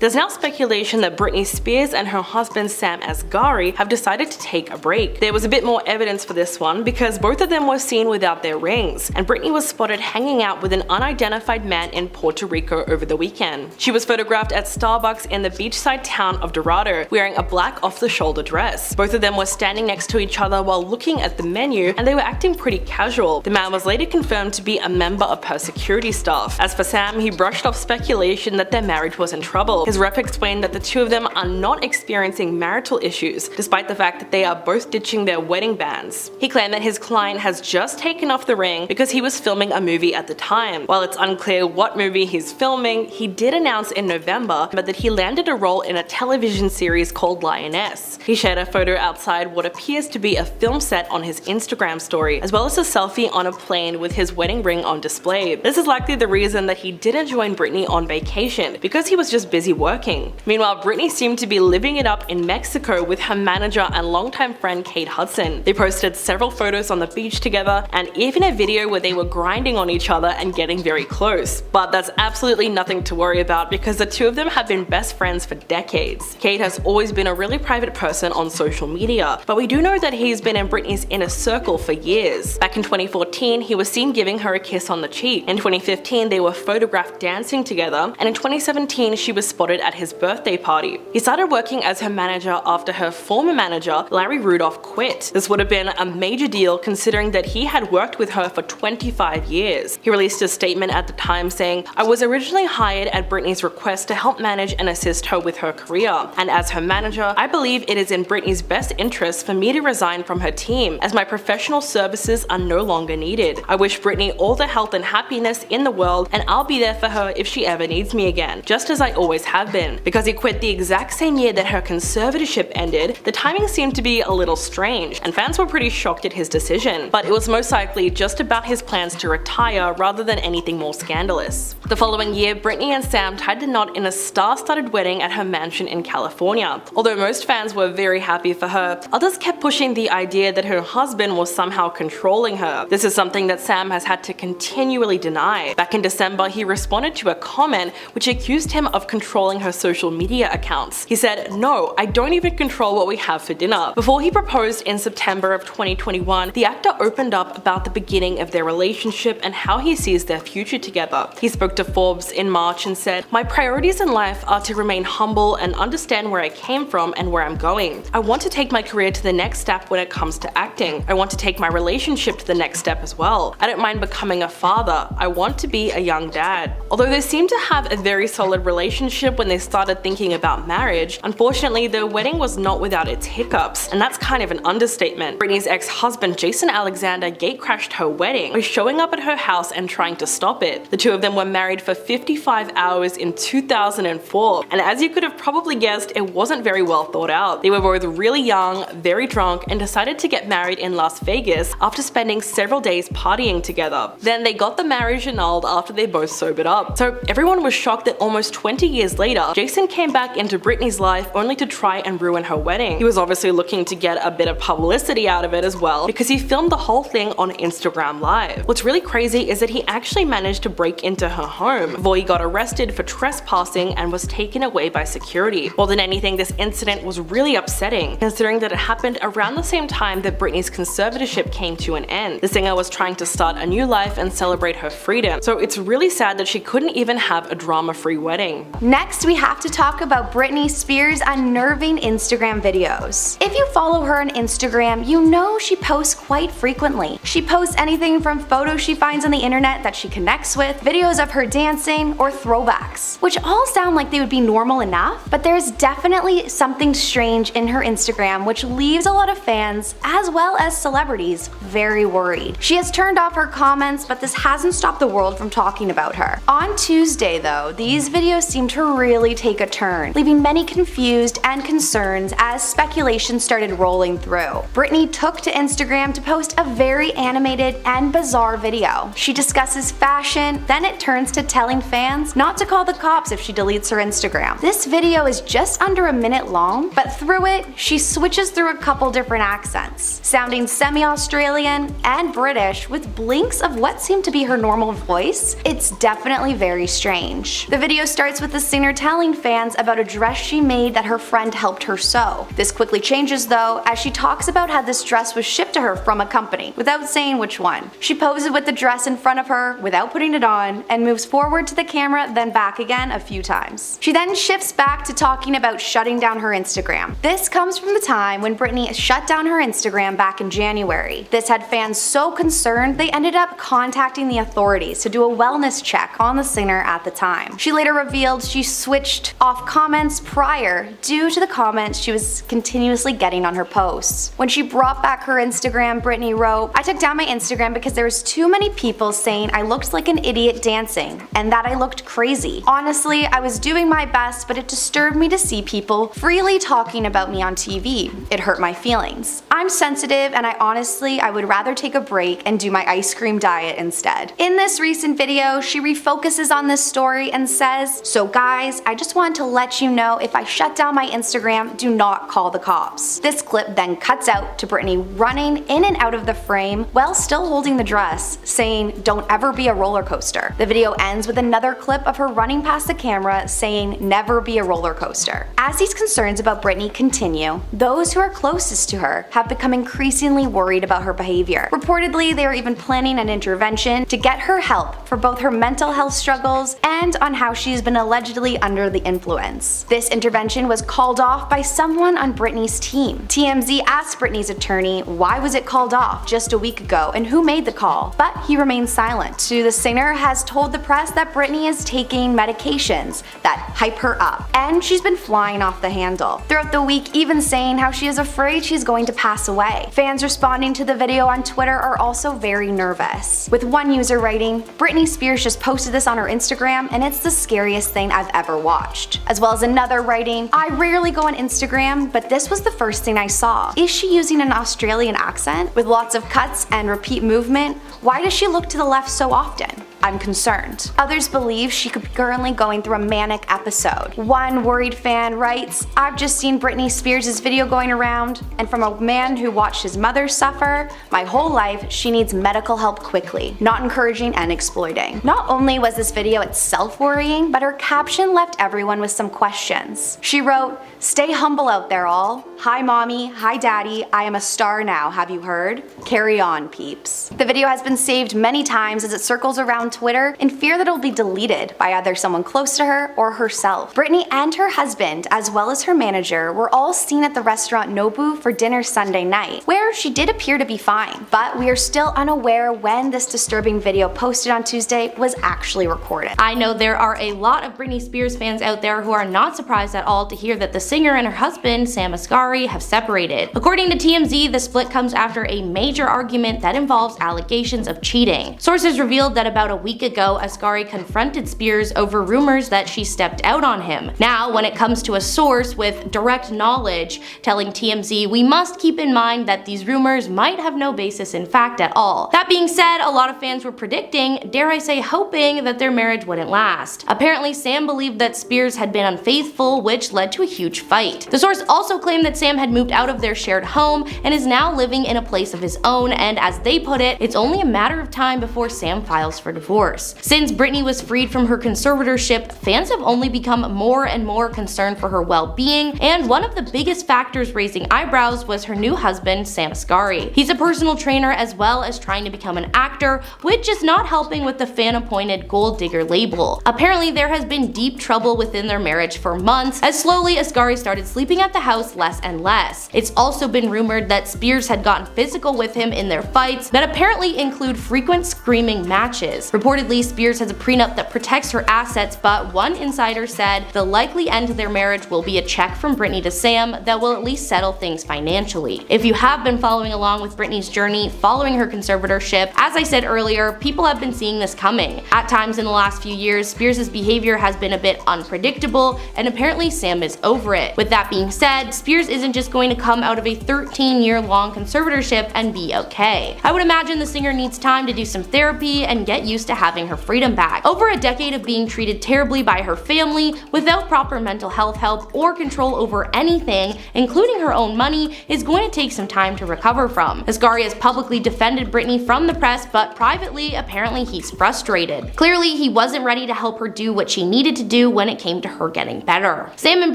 There's now speculation that Britney Spears and her husband Sam Asgahri have decided to take a break. There was a bit more evidence for this one because both of them were seen without their rings, and Britney was spotted hanging out with an unidentified man in Puerto Rico over the weekend. She was photographed at Starbucks in the beachside town of Dorado wearing a black off-the-shoulder dress. Both of them were standing next to each other while looking at the menu, and they were acting pretty casual. The man was later confirmed to be a member of her security staff. As for Sam, he brushed off speculation that their marriage was in trouble. His rep explained that the two of them are not experiencing marital issues, despite the fact that they are both ditching their wedding bands. He claimed that his client has just taken off the ring because he was filming a movie at the time. While it's unclear what movie he's filming, he did announce in November that he landed a role in a television series called Lioness. He shared a photo outside what appears to be a film set on his Instagram story, as well as a selfie on a plane with his wedding ring on display. This is likely the reason that he didn't join Britney on vacation, because he was just busy working. Meanwhile, Britney seemed to be living it up in Mexico with her manager and longtime friend Kate Hudson. They posted several photos on the beach together, and even a video where they were grinding on each other and getting very close. But that's absolutely nothing to worry about because the two of them have been best friends for decades. Kate has always been a really private person on social media, but we do know that he's been in Britney's inner circle for years. Back in 2014, he was seen giving her a kiss on the cheek. In 2015, they were photographed dancing together, and in 2017, she was spotted at his birthday party. He started working as her manager after her former manager, Larry Rudolph, quit. This would have been a major deal considering that he had worked with her for 25 years. He released a statement at the time saying, "I was originally hired at Britney's request to help manage and assist her with her career, and as her manager, I believe it is in Britney's best interest for me to resign from her team as my professional services are no longer needed. I wish Britney all the health and happiness in the world, and I'll be there for her if she ever needs me again, just as I always have been." Because he quit the exact same year that her conservatorship ended, the timing seemed to be a little strange, and fans were pretty shocked at his decision. But it was most likely just about his plans to retire rather than anything more scandalous. The following year, Britney and Sam tied the knot in a star-studded wedding at her mansion in California. Although most fans were very happy for her, others kept pushing the idea that her husband was somehow controlling her. This is something that Sam has had to continually deny. Back in December, he responded to a comment which accused him of controlling her social media accounts. He said, "No, I don't even control what we have for dinner." Before he proposed in September of 2021, the actor opened up about the beginning of their relationship and how he sees their future together. He spoke to Forbes in March and said, "My priorities in life are to remain humble and understand where I came from and where I'm going. I want to take my career to the next step when it comes to acting. I want to take my relationship to the next step as well. I don't mind becoming a father. I want to be a young dad." Although they seemed to have a very solid relationship when they started thinking about marriage, unfortunately their wedding was not without its hiccups, and that's kind of an understatement. Britney's ex-husband Jason Alexander gatecrashed her wedding by showing up at her house and trying to stop it. The two of them were married for 55 hours in 2004, and as you could have probably guessed, it wasn't very well thought out. They were both really young, very drunk, and decided to get married in Las Vegas after spending several days partying together. Then they got the marriage annulled after they both sobered up. So everyone was shocked that almost 20 years later, Jason came back into Britney's life only to try and ruin her wedding. He was obviously looking to get a bit of publicity out of it as well, because he filmed the whole thing on Instagram Live. What's really crazy is that he actually managed to break into her home before he got arrested for trespassing and was taken away by security. More than anything, this incident was really upsetting, considering that it happened around the same time that Britney's conservatorship came to an end. The singer was trying to start a new life and celebrate her freedom, so it's really sad that she couldn't even have a drama-free wedding. Next, we have to talk about Britney Spears' unnerving Instagram videos. If you follow her on Instagram, you know she posts quite frequently. She posts anything from photos she finds on the internet that she connects with, videos of her dancing, or throwbacks, which all sound like they would be normal enough, but there's definitely something strange in her Instagram which leaves a lot of fans, as well as celebrities, very worried. She has turned off her comments, but this hasn't stopped the world from talking about her. On Tuesday though, these videos seem to really take a turn, leaving many confused and concerned as speculation started rolling through. Britney took to Instagram to post a very animated and bizarre video. She discusses fashion, then it turns to telling fans not to call the cops if she deletes her Instagram. This video is just under a minute long, but through it, she switches through a couple different accents, sounding semi-Australian and British with blinks of what seemed to be her normal voice. It's definitely very strange. The video starts with the singer singer telling fans about a dress she made that her friend helped her sew. This quickly changes though, as she talks about how this dress was shipped to her from a company, without saying which one. She poses with the dress in front of her without putting it on, and moves forward to the camera then back again a few times. She then shifts back to talking about shutting down her Instagram. This comes from the time when Britney shut down her Instagram back in January. This had fans so concerned they ended up contacting the authorities to do a wellness check on the singer at the time. She later revealed she switched off comments prior due to the comments she was continuously getting on her posts. When she brought back her Instagram, Britney wrote, "I took down my Instagram because there was too many people saying I looked like an idiot dancing and that I looked crazy. Honestly, I was doing my best, but it disturbed me to see people freely talking about me on TV. It hurt my feelings. I'm sensitive and I would rather take a break and do my ice cream diet instead." In this recent video, she refocuses on this story and says, "So guys, I just wanted to let you know if I shut down my Instagram, do not call the cops." This clip then cuts out to Britney running in and out of the frame while still holding the dress, saying, "Don't ever be a roller coaster." The video ends with another clip of her running past the camera saying, "Never be a roller coaster." As these concerns about Britney continue, those who are closest to her have become increasingly worried about her behavior. Reportedly, they are even planning an intervention to get her help for both her mental health struggles and on how she's been allegedly under the influence. This intervention was called off by someone on Britney's team. TMZ asked Britney's attorney why was it called off just a week ago and who made the call, but he remained silent. The singer has told the press that Britney is taking medications that hype her up, and she's been flying off the handle. Throughout the week, even saying how she is afraid she's going to pass away. Fans responding to the video on Twitter are also very nervous, with one user writing, "Britney Spears just posted this on her Instagram and it's the scariest thing I've ever watched." As well as another writing, "I rarely go on Instagram, but this was the first thing I saw. Is she using an Australian accent? With lots of cuts and repeat movement? Why does she look to the left so often? I'm concerned." Others believe she could be currently going through a manic episode. One worried fan writes, "I've just seen Britney Spears' video going around, and from a man who watched his mother suffer, my whole life, she needs medical help quickly. Not encouraging and exploiting." Not only was this video itself worrying, but her caption left everyone with some questions. She wrote, "Stay humble out there all. Hi mommy, hi daddy, I am a star now, have you heard? Carry on, peeps." The video has been saved many times as it circles around Twitter in fear that it will be deleted by either someone close to her or herself. Britney and her husband, as well as her manager, were all seen at the restaurant Nobu for dinner Sunday night, where she did appear to be fine. But we are still unaware when this disturbing video posted on Tuesday was actually recorded. I know there are a lot of Britney Spears fans out there who are not surprised at all to hear that the singer and her husband, Sam Asgahri, have separated. According to TMZ, the split comes after a major argument that involves allegations of cheating. Sources revealed that about a week ago, Asgahri confronted Spears over rumors that she stepped out on him. Now, when it comes to a source with direct knowledge telling TMZ, we must keep in mind that these rumors might have no basis in fact at all. That being said, a lot of fans were predicting, dare I say hoping, that their marriage wouldn't last. Apparently, Sam believed that Spears had been unfaithful, which led to a huge fight. The source also claimed that Sam had moved out of their shared home and is now living in a place of his own, and as they put it, it's only a matter of time before Sam files for divorce. Since Britney was freed from her conservatorship, fans have only become more and more concerned for her well-being, and one of the biggest factors raising eyebrows was her new husband, Sam Asgahri. He's a personal trainer as well as trying to become an actor, which is not helping with the fan-appointed gold digger label. Apparently, there has been deep trouble within their marriage for months, as slowly Asgahri started sleeping at the house less and less. It's also been rumored that Spears had gotten physical with him in their fights that apparently include frequent screaming matches. Reportedly, Spears has a prenup that protects her assets, but one insider said the likely end to their marriage will be a check from Britney to Sam that will at least settle things financially. If you have been following along with Britney's journey following her conservatorship, as I said earlier, people have been seeing this coming. At times in the last few years, Spears' behavior has been a bit unpredictable, and apparently Sam is over it. With that being said, Spears isn't just going to come out of a 13-year-long conservatorship and be okay. I would imagine the singer needs time to do some therapy and get used to to having her freedom back. Over a decade of being treated terribly by her family, without proper mental health help or control over anything, including her own money, is going to take some time to recover from. Asghari has publicly defended Britney from the press, but privately, apparently he's frustrated. Clearly, he wasn't ready to help her do what she needed to do when it came to her getting better. Sam and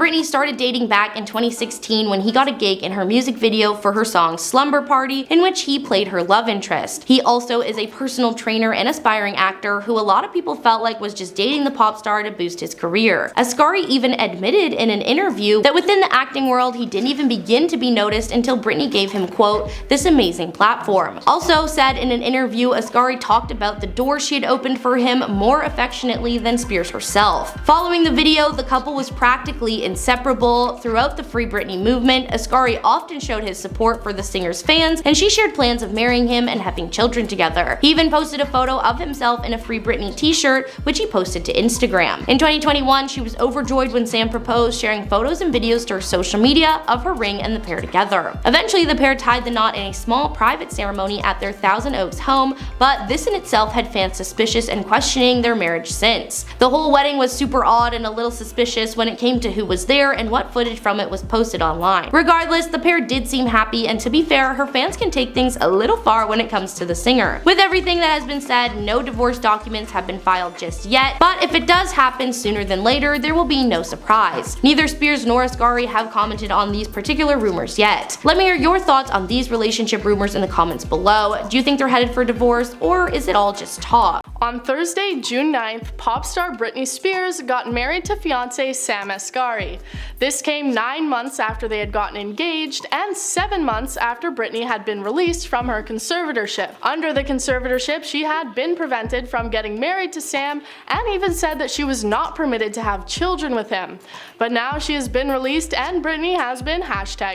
Britney started dating back in 2016 when he got a gig in her music video for her song Slumber Party, in which he played her love interest. He also is a personal trainer and aspiring actor who a lot of people felt like was just dating the pop star to boost his career. Asghari even admitted in an interview that within the acting world he didn't even begin to be noticed until Britney gave him, quote, this amazing platform. Also said in an interview, Asghari talked about the door she had opened for him more affectionately than Spears herself. Following the video, the couple was practically inseparable. Throughout the Free Britney movement, Asghari often showed his support for the singer's fans, and she shared plans of marrying him and having children together. He even posted a photo of himself in a Free Britney t-shirt, which he posted to Instagram. In 2021, she was overjoyed when Sam proposed, sharing photos and videos to her social media of her ring and the pair together. Eventually, the pair tied the knot in a small private ceremony at their Thousand Oaks home, but this in itself had fans suspicious and questioning their marriage since. The whole wedding was super odd and a little suspicious when it came to who was there and what footage from it was posted online. Regardless, the pair did seem happy, and to be fair, her fans can take things a little far when it comes to the singer. With everything that has been said, no divorce documents have been filed just yet, but if it does happen sooner than later, there will be no surprise. Neither Spears nor Asghari have commented on these particular rumors yet. Let me hear your thoughts on these relationship rumors in the comments below. Do you think they're headed for divorce, or is it all just talk? On Thursday, June 9th, pop star Britney Spears got married to fiancé Sam Asghari. This came 9 months after they had gotten engaged and 7 months after Britney had been released from her conservatorship. Under the conservatorship, she had been prevented from getting married to Sam and even said that she was not permitted to have children with him. But now she has been released and Britney has been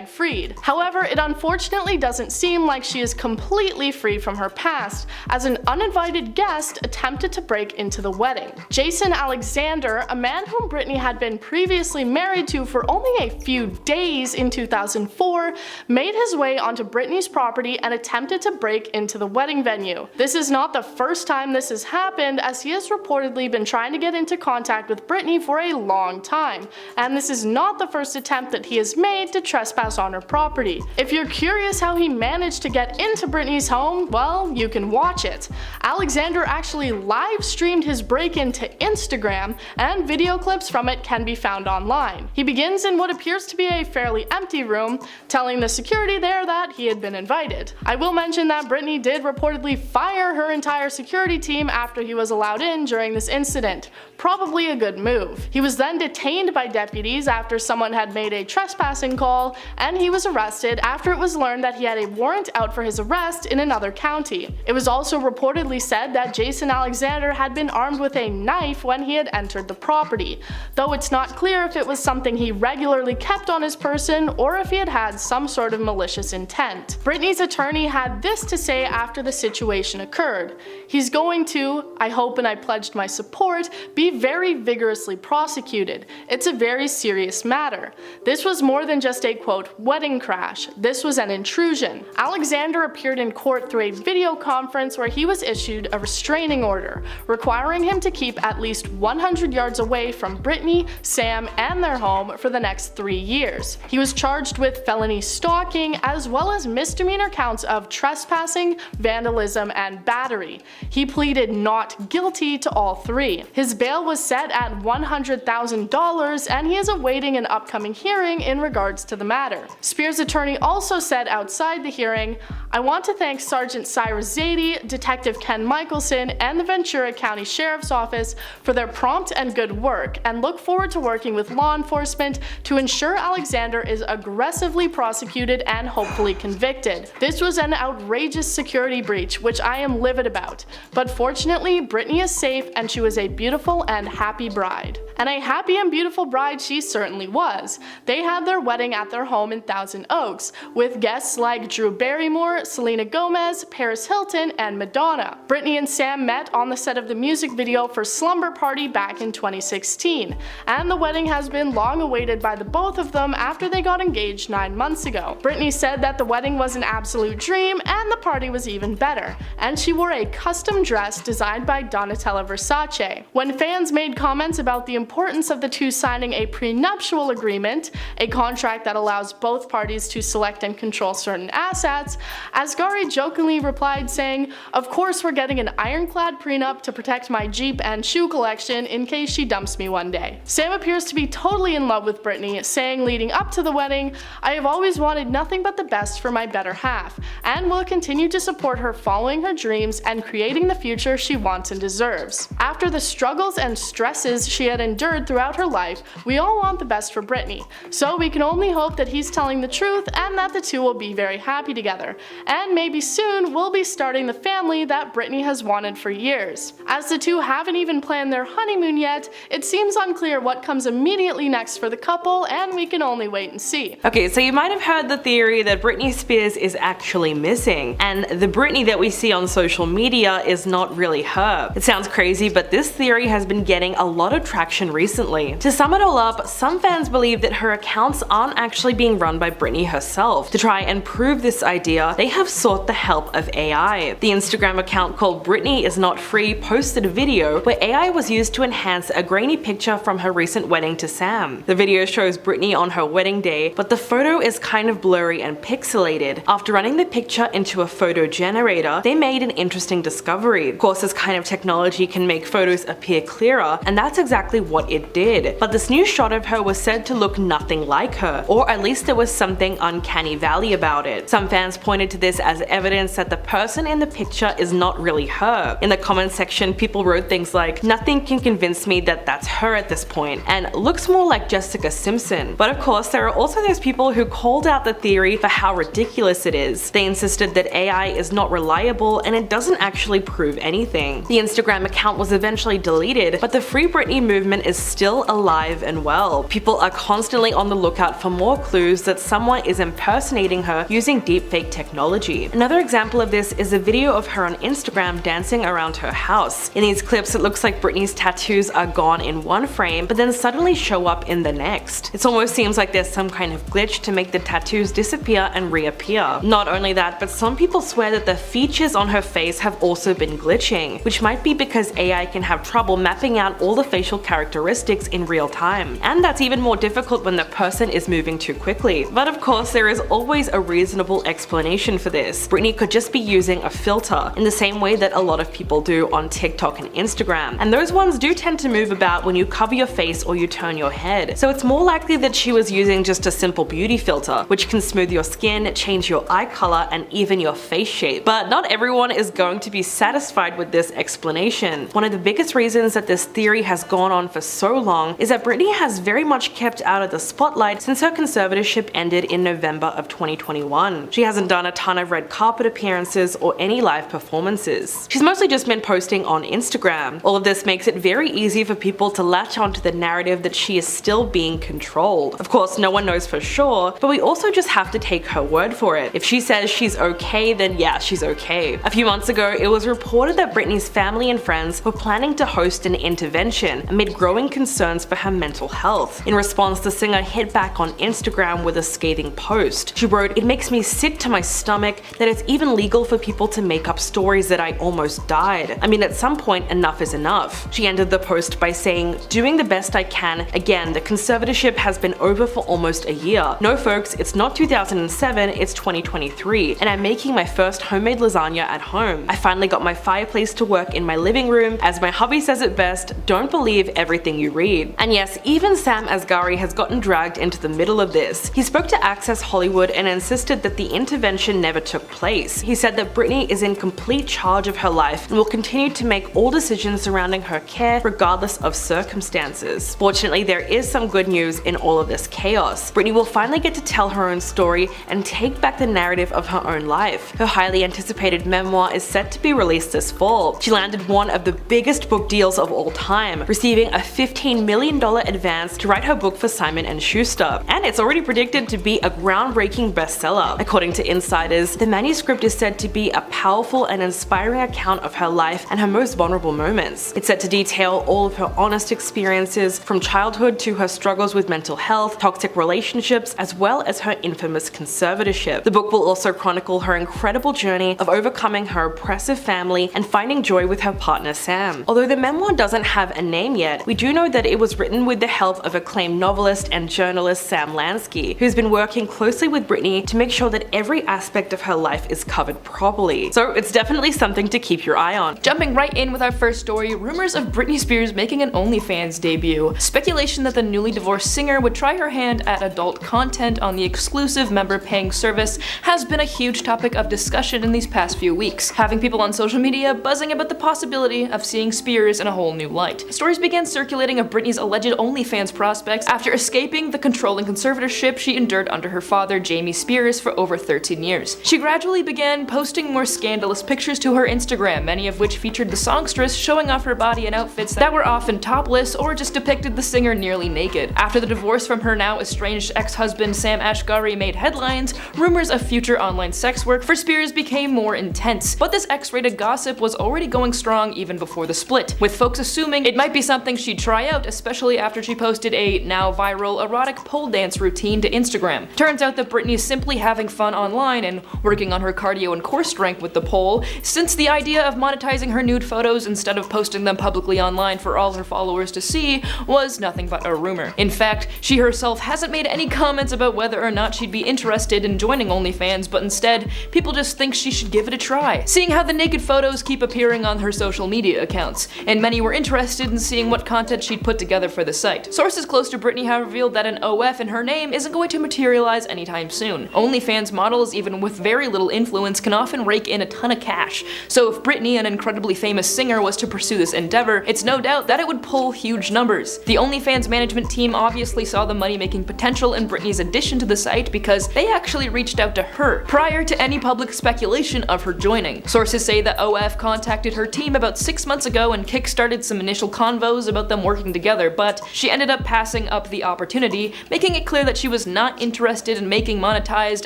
#freed. However, it unfortunately doesn't seem like she is completely free from her past, as an uninvited guest attempted to break into the wedding. Jason Alexander, a man whom Britney had been previously married to for only a few days in 2004, made his way onto Britney's property and attempted to break into the wedding venue. This is not the first time this has happened, as he has reportedly been trying to get into contact with Britney for a long time, and this is not the first attempt that he has made to trespass on her property. If you're curious how he managed to get into Britney's home, well, you can watch it. Alexander actually live streamed his break-in to Instagram, and video clips from it can be found online. He begins in what appears to be a fairly empty room, telling the security there that he had been invited. I will mention that Britney did reportedly fire her entire security team after he was allowed in during this incident. Probably a good move. He was then detained by deputies after someone had made a trespassing call, and he was arrested after it was learned that he had a warrant out for his arrest in another county. It was also reportedly said that Jason Alexander had been armed with a knife when he had entered the property, though it's not clear if it was something he regularly kept on his person or if he had had some sort of malicious intent. Britney's attorney had this to say after the situation occurred. He's going to, I hope and I pledged my support, be very vigorously prosecuted. It's a very serious matter. This was more than just a quote wedding crash. This was an intrusion. Alexander appeared in court through a video conference where he was issued a restraining order, requiring him to keep at least 100 yards away from Britney, Sam, and their home for the next 3 years. He was charged with felony stalking as well as misdemeanor counts of trespassing, vandalism, and battery. He pleaded not guilty to all 3. His bail was set at $100,000 and he is awaiting an upcoming hearing in regards to the matter. Spears' attorney also said outside the hearing, "I want to thank Sergeant Cyrus Zadie, Detective Ken Michelson, and the Ventura County Sheriff's Office for their prompt and good work, and look forward to working with law enforcement to ensure Alexander is aggressively prosecuted and hopefully convicted. This was an outrageous security breach, which I am livid about, but fortunately Britney is safe and she was a beautiful and happy bride." And a happy and beautiful bride she certainly was. They had their wedding at their home in Thousand Oaks, with guests like Drew Barrymore, Selena Gomez, Paris Hilton, and Madonna. Britney and Sam met met on the set of the music video for Slumber Party back in 2016, and the wedding has been long awaited by the both of them after they got engaged 9 months ago. Britney said that the wedding was an absolute dream and the party was even better, and she wore a custom dress designed by Donatella Versace. When fans made comments about the importance of the two signing a prenuptial agreement, a contract that allows both parties to select and control certain assets, Asghari jokingly replied saying, "Of course we're getting an ironclad prenup to protect my Jeep and shoe collection in case she dumps me one day." Sam appears to be totally in love with Britney, saying leading up to the wedding, "I have always wanted nothing but the best for my better half, and will continue to support her following her dreams and creating the future she wants and deserves. After the struggles and stresses she had endured throughout her life, we all want the best for Britney, so we can only hope that he's telling the truth and that the two will be very happy together, and maybe soon we'll be starting the family that Britney has wanted for years." As the two haven't even planned their honeymoon yet, it seems unclear what comes immediately next for the couple, and we can only wait and see. Okay, so you might have heard the theory that Britney Spears is actually missing, and the Britney that we see on social media is not really her. It sounds crazy, but this theory has been getting a lot of traction recently. To sum it all up, some fans believe that her accounts aren't actually being run by Britney herself. To try and prove this idea, they have sought the help of AI. The Instagram account called Britney Is Not Free posted a video where AI was used to enhance a grainy picture from her recent wedding to Sam. The video shows Britney on her wedding day, but the photo is kind of blurry and pixelated. After running the picture into a photo generator, they made an interesting discovery. Of course, this kind of technology can make photos appear clearer, and that's exactly what it did. But this new shot of her was said to look nothing like her, or at least there was something uncanny valley about it. Some fans pointed to this as evidence that the person in the picture is not really her. In the comment section, people wrote things like, "Nothing can convince me that that's her at this point," and "looks more like Jessica Simpson." But of course, there are also those people who called out the theory for how ridiculous it is. They insisted that AI is not reliable and it doesn't actually prove anything. The Instagram account was eventually deleted, but the Free Britney movement is still alive and well. People are constantly on the lookout for more clues that someone is impersonating her using deepfake technology. Another example of this is a video of her on Instagram dancing around her house. In these clips, it looks like Britney's tattoos are gone in one frame, but then suddenly show up in the next. It almost seems like there's some kind of glitch to make the tattoos disappear and reappear. Not only that, but some people swear that the features on her face have also been glitching, which might be because AI can have trouble mapping out all the facial characteristics in real time. And that's even more difficult when the person is moving too quickly. But of course, there is always a reasonable explanation for this. Britney could just be using a filter, in the same way that a lot of people do on TikTok and Instagram. And those ones do tend to move about when you cover your face or you turn your head. So it's more likely that she was using just a simple beauty filter, which can smooth your skin, change your eye color, and even your face shape. But not everyone is going to be satisfied with this explanation. One of the biggest reasons that this theory has gone on for so long is that Britney has very much kept out of the spotlight since her conservatorship ended in November of 2021. She hasn't done a ton of red carpet appearances or any live performances. She's mostly just been posting on Instagram. All of this makes it very easy for people to latch onto the narrative that she is still being controlled. Of course, no one knows for sure, but we also just have to take her word for it. If she says she's okay, then yeah, she's okay. A few months ago, it was reported that Britney's family and friends were planning to host an intervention amid growing concerns for her mental health. In response, the singer hit back on Instagram with a scathing post. She wrote, "It makes me sick to my stomach that it's even legal for people to make up stories that I almost died. I mean, at some point, enough is enough." She ended the post by saying, "Doing the best I can. Again, the conservatorship has been over for almost a year. No folks, it's not 2007, it's 2023, and I'm making my first homemade lasagna at home. I finally got my fireplace to work in my living room. As my hubby says it best, don't believe everything you read." And yes, even Sam Asghari has gotten dragged into the middle of this. He spoke to Access Hollywood and insisted that the intervention never took place. He said that Britney is in complete charge of her life and will continue to make all decisions surrounding her care regardless of circumstances. Fortunately, there is some good news in all of this chaos. Britney will finally get to tell her own story and take back the narrative of her own life. Her highly anticipated memoir is set to be released this fall. She landed one of the biggest book deals of all time, receiving a $15 million advance to write her book for Simon & Schuster, and it's already predicted to be a groundbreaking bestseller. According to insiders, the manuscript is said to be a powerful and inspiring account of her her life and her most vulnerable moments. It's set to detail all of her honest experiences from childhood to her struggles with mental health, toxic relationships, as well as her infamous conservatorship. The book will also chronicle her incredible journey of overcoming her oppressive family and finding joy with her partner Sam. Although the memoir doesn't have a name yet, we do know that it was written with the help of acclaimed novelist and journalist Sam Asgahri, who's been working closely with Britney to make sure that every aspect of her life is covered properly. So it's definitely something to keep your eye on. Jumping right in with our first story, rumors of Britney Spears making an OnlyFans debut. Speculation that the newly divorced singer would try her hand at adult content on the exclusive member-paying service has been a huge topic of discussion in these past few weeks, having people on social media buzzing about the possibility of seeing Spears in a whole new light. Stories began circulating of Britney's alleged OnlyFans prospects after escaping the controlling conservatorship she endured under her father, Jamie Spears, for over 13 years. She gradually began posting more scandalous pictures to her Instagram, many of which featured the songstress showing off her body in outfits that were often topless or just depicted the singer nearly naked. After the divorce from her now estranged ex-husband Sam Asgahri made headlines, rumors of future online sex work for Spears became more intense. But this X-rated gossip was already going strong even before the split, with folks assuming it might be something she'd try out, especially after she posted a now viral erotic pole dance routine to Instagram. Turns out that Britney's simply having fun online and working on her cardio and core strength with the pole, since the idea of monetizing her nude photos instead of posting them publicly online for all her followers to see was nothing but a rumor. In fact, she herself hasn't made any comments about whether or not she'd be interested in joining OnlyFans, but instead, people just think she should give it a try, seeing how the naked photos keep appearing on her social media accounts, and many were interested in seeing what content she'd put together for the site. Sources close to Britney have revealed that an OF in her name isn't going to materialize anytime soon. OnlyFans models, even with very little influence, can often rake in a ton of cash, so if Britney, an incredibly famous singer, was to pursue this endeavor, it's no doubt that it would pull huge numbers. The OnlyFans management team obviously saw the money-making potential in Britney's addition to the site because they actually reached out to her prior to any public speculation of her joining. Sources say that OF contacted her team about 6 months ago and kickstarted some initial convos about them working together, but she ended up passing up the opportunity, making it clear that she was not interested in making monetized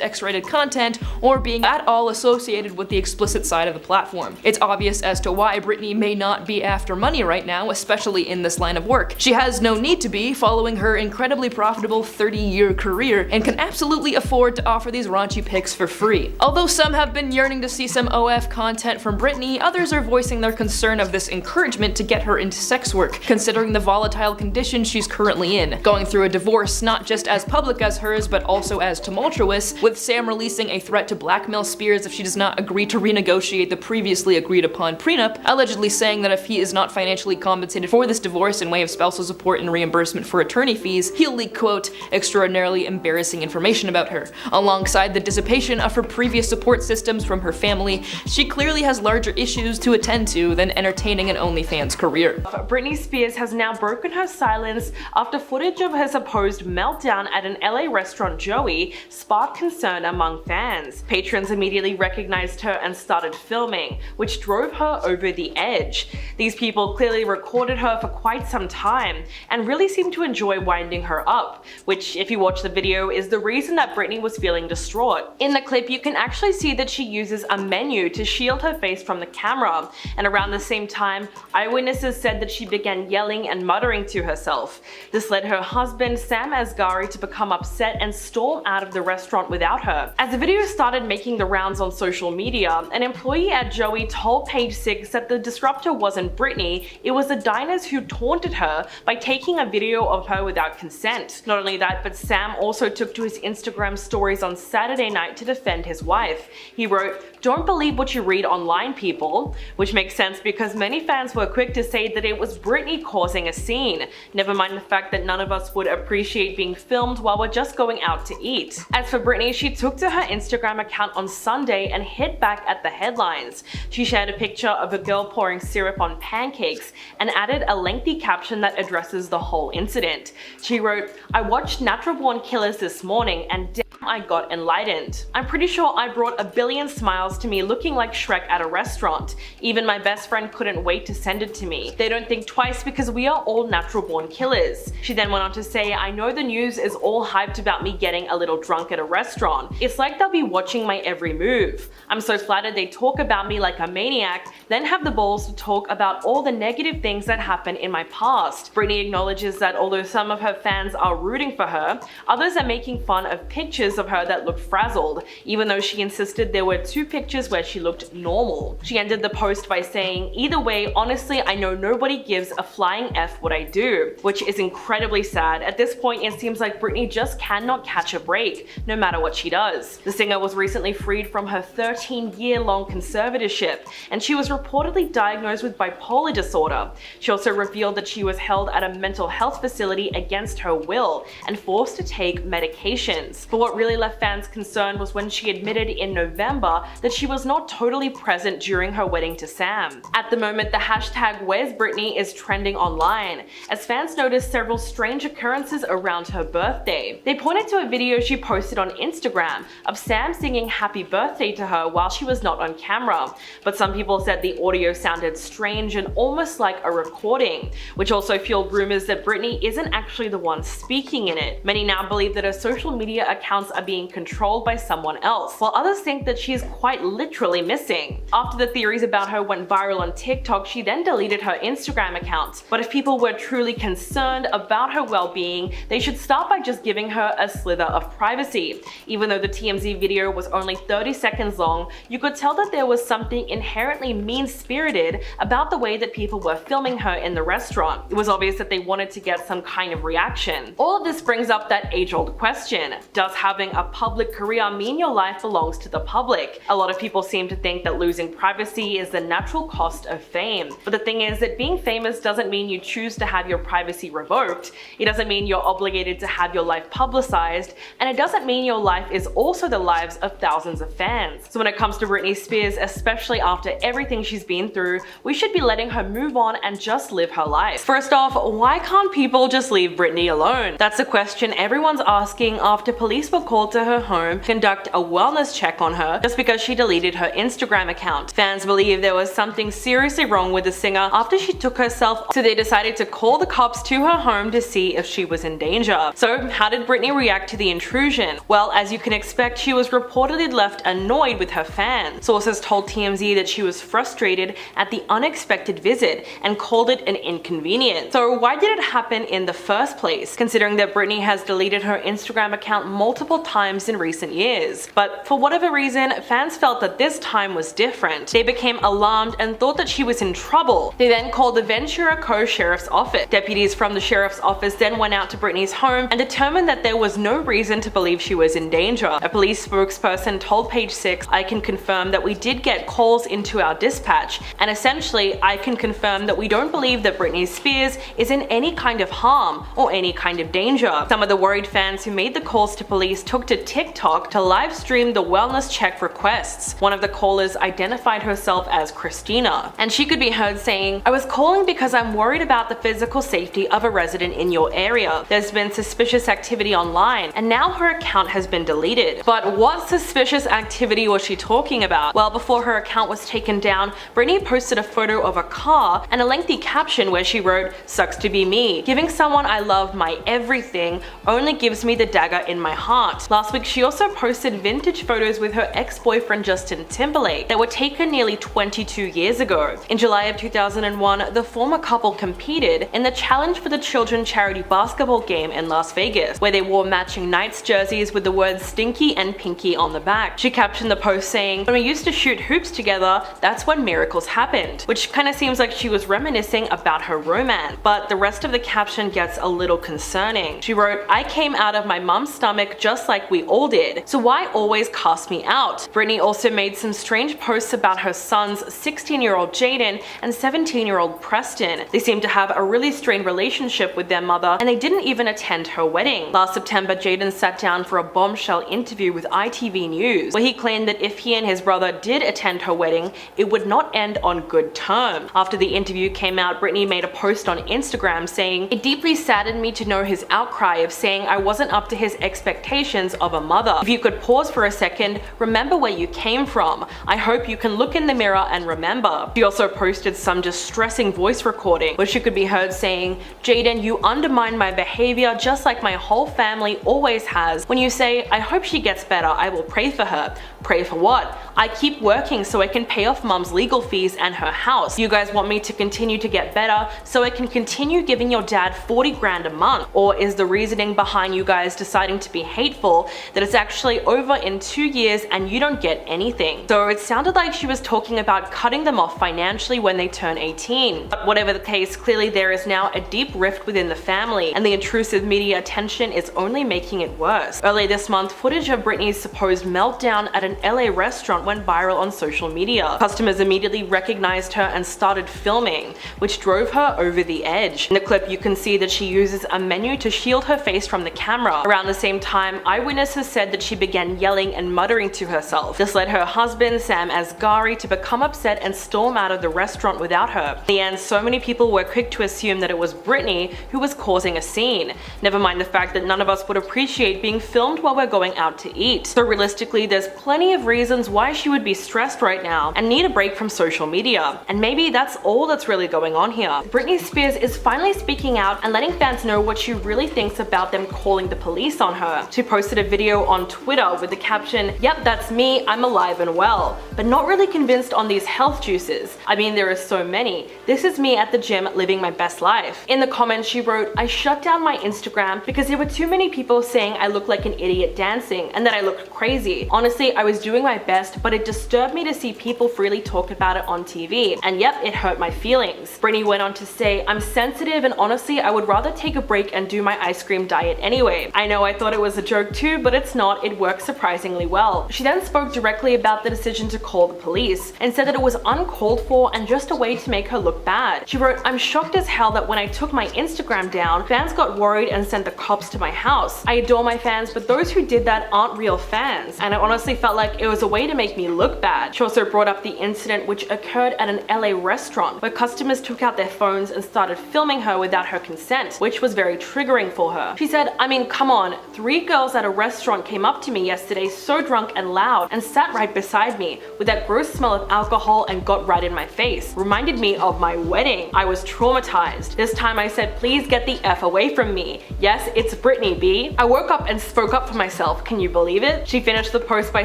X-rated content or being at all associated with the explicit side of the platform. It's obvious as to why Britney may not be after money right now, especially in this line of work. She has no need to be, following her incredibly profitable 30-year career, and can absolutely afford to offer these raunchy pics for free. Although some have been yearning to see some OF content from Britney, others are voicing their concern of this encouragement to get her into sex work, considering the volatile condition she's currently in, going through a divorce not just as public as hers but also as tumultuous, with Sam releasing a threat to blackmail Spears if she does not agree to renegotiate the previously agreed upon prenup, allegedly saying that if he is not financially compensated for this divorce in way of spousal support and reimbursement for attorney fees, he'll leak, quote, extraordinarily embarrassing information about her. Alongside the dissipation of her previous support systems from her family, she clearly has larger issues to attend to than entertaining an OnlyFans career. Britney Spears has now broken her silence after footage of her supposed meltdown at an LA restaurant Joey sparked concern among fans. Patrons immediately recognized her and started filming, which drove her over the edge. These people clearly recorded her for quite some time and really seemed to enjoy winding her up, which, if you watch the video, is the reason that Britney was feeling distraught. In the clip, you can actually see that she uses a menu to shield her face from the camera, and around the same time, eyewitnesses said that she began yelling and muttering to herself. This led her husband, Sam Asgahri, to become upset and storm out of the restaurant without her. As the video started making the rounds on social media, an employee at Joey told Page 6 that the disruptor wasn't Britney, it was the diners who taunted her by taking a video of her without consent. Not only that, but Sam also took to his Instagram stories on Saturday night to defend his wife. He wrote, "Don't believe what you read online, people," which makes sense because many fans were quick to say that it was Britney causing a scene. Never mind the fact that none of us would appreciate being filmed while we're just going out to eat. As for Britney, she took to her Instagram account on Sunday and hit back at the headlines. She shared a picture of a girl pouring syrup on pancakes and added a lengthy caption that addresses the whole incident. She wrote, "I watched Natural Born Killers this morning and I got enlightened. I'm pretty sure I brought a billion smiles to me looking like Shrek at a restaurant. Even my best friend couldn't wait to send it to me. They don't think twice because we are all natural born killers. She then went on to say, I know the news is all hyped about me getting a little drunk at a restaurant. It's like they'll be watching my every move. I'm so flattered they talk about me like a maniac, then have the balls to talk about all the negative things that happened in my past. Britney acknowledges that although some of her fans are rooting for her, others are making fun of pictures of her that look frazzled, even though she insisted there were 2 pictures where she looked normal. She ended the post by saying, either way, honestly, I know nobody gives a flying F what I do, which is incredibly sad. At this point, it seems like Britney just cannot catch a break, no matter what she does. The singer was recently freed from her 13-year-long conservatorship, and she was reportedly diagnosed with bipolar disorder. She also revealed that she was held at a mental health facility against her will and forced to take medications. But what really left fans concerned was when she admitted in November that she was not totally present during her wedding to Sam. At the moment, the hashtag Where's Britney is trending online, as fans noticed several strange occurrences around her birthday. They pointed to a video she posted on Instagram of Sam singing happy birthday to her while she was not on camera, but some people said the audio sounded strange and almost like a recording, which also fueled rumors that Britney isn't actually the one speaking in it. Many now believe that her social media accounts are being controlled by someone else, while others think that she is quite literally missing. After the theories about her went viral on TikTok, she then deleted her Instagram account. But if people were truly concerned about her well-being, they should start by just giving her a slither of privacy. Even though the TMZ video was only 30 seconds long, you could tell that there was something inherently mean-spirited about the way that people were filming her in the restaurant. It was obvious that they wanted to get some kind of reaction. All of this brings up that age-old question: does having a public career mean your life belongs to the public? A lot of people seem to think that losing privacy is the natural cost of fame. But the thing is that being famous doesn't mean you choose to have your privacy revoked. It doesn't mean you're obligated to have your life publicized, and it doesn't mean your life is also the lives of thousands of fans. So when it comes to Britney Spears, especially after everything she's been through, we should be letting her move on and just live her life. First off, why can't people just leave Britney alone? That's a question everyone's asking after police were called to her home to conduct a wellness check on her just because she deleted her Instagram account. Fans believe there was something seriously wrong with the singer after she took herself, so they decided to call the cops to her home to see if she was in danger. So how did Britney react to the intrusion? Well, as you can expect, she was reportedly left annoyed with her fans. Sources told TMZ that she was frustrated at the unexpected visit and called it an inconvenience. So why did it happen in the first place, considering that Britney has deleted her Instagram account multiple times in recent years? But for whatever reason, fans felt that this time was different. They became alarmed and thought that she was in trouble. They then called the Ventura Coast Sheriff's Office. Deputies from the Sheriff's Office then went out to Britney's home and determined that there was no reason to believe she was in danger. A police spokesperson told Page 6, I can confirm that we did get calls into our dispatch, and essentially I can confirm that we don't believe that Britney Spears is in any kind of harm or any kind of danger. Some of the worried fans who made the calls to police took to TikTok to live stream the wellness check requests. One of the callers identified herself as Christina, and she could be heard saying, I was calling because I'm worried about the physical safety of a resident in your area. There's been suspicious activity online, and now her account has been deleted. But what suspicious activity was she talking about? Well, before her account was taken down, Britney posted a photo of a car and a lengthy caption where she wrote, sucks to be me. Giving someone I love my everything only gives me the dagger in my heart. Last week, she also posted vintage photos with her ex-boyfriend Justin Timberlake that were taken nearly 22 years ago. In July of 2001, the former couple competed in the Challenge for the Children charity basketball game in Las Vegas, where they wore matching Knights jerseys with the words Stinky and Pinky on the back. She captioned the post saying, when we used to shoot hoops together, that's when miracles happened, which kind of seems like she was reminiscing about her romance. But the rest of the caption gets a little concerning. She wrote, I came out of my mom's stomach just like we all did, so why always cast me out? Britney also made some strange posts about her sons 16-year-old Jaden and 17-year-old Preston. They seem to have a really strained relationship with their mother, and they didn't even attend her wedding. Last September, Jaden sat down for a bombshell interview with ITV News, where he claimed that if he and his brother did attend her wedding, it would not end on good terms. After the interview came out, Britney made a post on Instagram saying, it deeply saddened me to know his outcry of saying I wasn't up to his expectations expectations of a mother. If you could pause for a second, remember where you came from. I hope you can look in the mirror and remember. She also posted some distressing voice recording where she could be heard saying, "Jaden, you undermine my behavior just like my whole family always has. When you say, I hope she gets better, I will pray for her." Pray for what? I keep working so I can pay off mom's legal fees and her house. You guys want me to continue to get better so I can continue giving your dad 40 grand a month? Or is the reasoning behind you guys deciding to be hateful that it's actually over in 2 years and you don't get anything? So it sounded like she was talking about cutting them off financially when they turn 18. But whatever the case, clearly there is now a deep rift within the family, and the intrusive media attention is only making it worse. Earlier this month, footage of Britney's supposed meltdown at an LA restaurant went viral on social media. Customers immediately recognized her and started filming, which drove her over the edge. In the clip, you can see that she uses a menu to shield her face from the camera. Around the same time, eyewitnesses said that she began yelling and muttering to herself. This led her husband, Sam Asgahri, to become upset and storm out of the restaurant without her. In the end, so many people were quick to assume that it was Britney who was causing a scene. Never mind the fact that none of us would appreciate being filmed while we're going out to eat. So realistically, there's plenty of reasons why she would be stressed right now and need a break from social media. And maybe that's all that's really going on here. Britney Spears is finally speaking out and letting fans know what she really thinks about them calling the police on her. She posted a video on Twitter with the caption, "Yep, that's me, I'm alive and well, but not really convinced on these health juices. I mean, there are so many. This is me at the gym living my best life." In the comments she wrote, "I shut down my Instagram because there were too many people saying I look like an idiot dancing and that I looked crazy. Honestly, I was doing my best, but it disturbed me to see people freely talk about it on TV. And yep, it hurt my feelings." Britney went on to say, "I'm sensitive and honestly, I would rather take a break and do my ice cream diet anyway. I know I thought it was a joke too, but it's not. It works surprisingly well." She then spoke directly about the decision to call the police and said that it was uncalled for and just a way to make her look bad. She wrote, "I'm shocked as hell that when I took my Instagram down, fans got worried and sent the cops to my house. I adore my fans, but those who did that aren't real fans. And I honestly felt like it was a way to make me look bad." She also brought up the incident which occurred at an LA restaurant where customers took out their phones and started filming her without her consent, which was very triggering for her. She said, "I mean, come on, 3 girls at a restaurant came up to me yesterday so drunk and loud and sat right beside me with that gross smell of alcohol and got right in my face. Reminded me of my wedding. I was traumatized. This time I said, please get the F away from me. Yes, it's Britney, B. I woke up and spoke up for myself. Can you believe it?" She finished the post by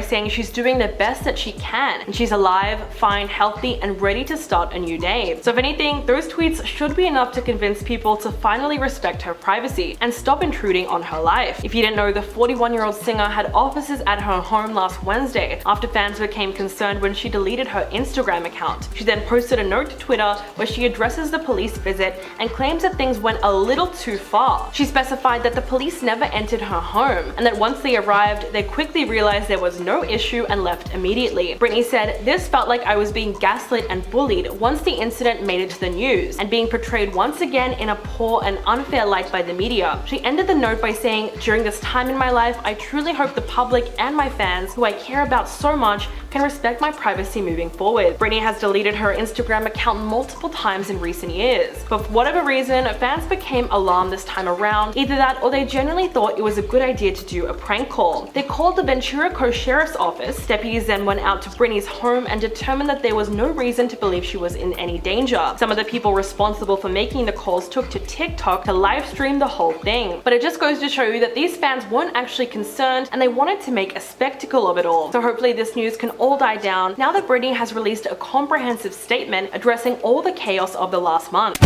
saying she's doing the best that she can and she's alive, fine, healthy, and ready to start a new day. So if anything, those tweets should be enough to convince people to finally respect her privacy and stop intruding on her life. If you didn't know, the 41-year-old singer had officers at her home last Wednesday after fans became concerned when she deleted her Instagram account. She then posted a note to Twitter where she addresses the police visit and claims that things went a little too far. She specified that the police never entered her home and that once they arrived, they quickly realized there was no issue and left immediately. Britney said, "This felt like I was being gaslit and bullied once the incident made it to the news and being portrayed once again in a poor and unfair light by the media." She ended the note by saying, "During this time in my life, I truly hope the public and my fans, who I care about so much, can respect my privacy moving forward." Britney has deleted her Instagram account multiple times in recent years, but for whatever reason, fans became alarmed this time around. Either that or they genuinely thought it was a good idea to do a prank call. They called the Ventura Coast Sheriff's Office. Deputies then went out to Britney's home and determined that there was no reason to believe she was in any danger. Some of the people responsible for making the calls took to TikTok to live stream the whole thing. But it just goes to show you that these fans weren't actually concerned and they wanted to make a spectacle of it all. So hopefully this news can all die down now that Britney has released a comprehensive statement addressing all the chaos of the last month.